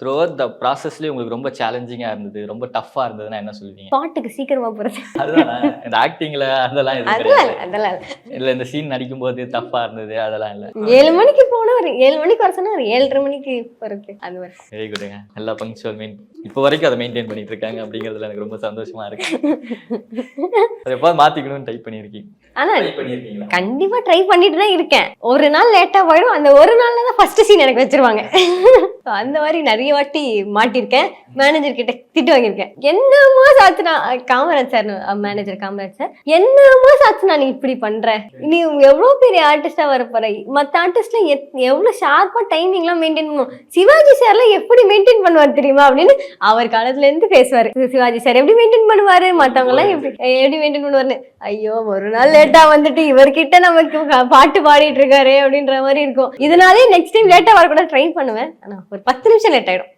Through out the ப்ராசஸ்லயே உங்களுக்கு ரொம்ப சேலஞ்சிங்கா இருந்தது, ரொம்ப டஃப்பா இருந்ததுன்னா என்ன சொல்லுவீங்க? ஸ்பாட்டுக்கு சீக்கிரமா போறது. அதுதானா? இந்த ஆக்டிங்ல அதெல்லாம் எதுவும் அதெல்லாம் கிடையாது. இல்ல, அதெல்லாம் இல்ல. இல்ல இந்த சீன் நடிக்கும்போது டஃப்பா இருந்தது அதெல்லாம் இல்ல. 7 மணிக்கு போனா ஒரு 7 மணிக்கு வர சொன்னா ஒரு 7:30 மணிக்கு போறது. அது மாரி. வெரி குட்ங்க. நல்லா பங்க்சுவல் இப்போ வரைக்கும் அத மெயின்டெயின் பண்ணிட்டு இருக்காங்க அப்படிங்கிறதுல எனக்கு ரொம்ப சந்தோஷமா இருக்கு. அத எப்பாவது மாத்திக்கணும்னு ட்ரை பண்ணியிருக்கீங்க. ஆனா ட்ரை பண்ணியிருக்கீங்களா? கண்டிப்பா ட்ரை பண்ணிட்டு தான் இருக்கேன். ஒரு நாள் லேட்டா போயிடும். அந்த ஒரு நாள்ல தான் ஃபர்ஸ்ட் சீன் எனக்கு வச்சிருவாங்க. அந்த மாதிரி நெறைய வாட்டி மாட்டியிருக்கேன். மேனேஜர் கிட்ட திட்டு வாங்கியிருக்கேன். என்னம்மா சாச்சுனா Kamaraj sir manager Kamaraj sir. என்னம்மா சாச்சுனா நீ இப்படி பண்ற? நீ எவ்வளவு பெரிய ஆர்டிஸ்டா வரப்போற? மத்த ஆர்டிஸ்ட்ல எவ்வளவு ஷார்ப்பா டைமிங்லாம் மெயின்டைன் பண்ணுவோம். சிவாஜி சார்லாம் எப்படி மெயின்டைன் பண்ணுவார் தெரியுமா? அப்படின்னு அவர் காலத்துல இருந்து பேசுவாரு. சிவாஜி சார் எப்படி மெயின்டைன் பண்ணுவாரு? மத்தவங்க எல்லாம் எப்படி மெயின்டைன் பண்ணுவாருன்னு. ஐயோ ஒரு நாள் லேட்டா வந்துட்டு இவர்கிட்ட நமக்கு பாட்டு பாடிட்டு இருக்காரு அப்படின்ற மாதிரி இருக்கும். இதனாலே நெக்ஸ்ட் டைம் லேட்டா வரக்கூடாது ட்ரை பண்ணுவேன். ஆனா ஒரு 10 நிமிஷம் லேட் ஆயிடும்.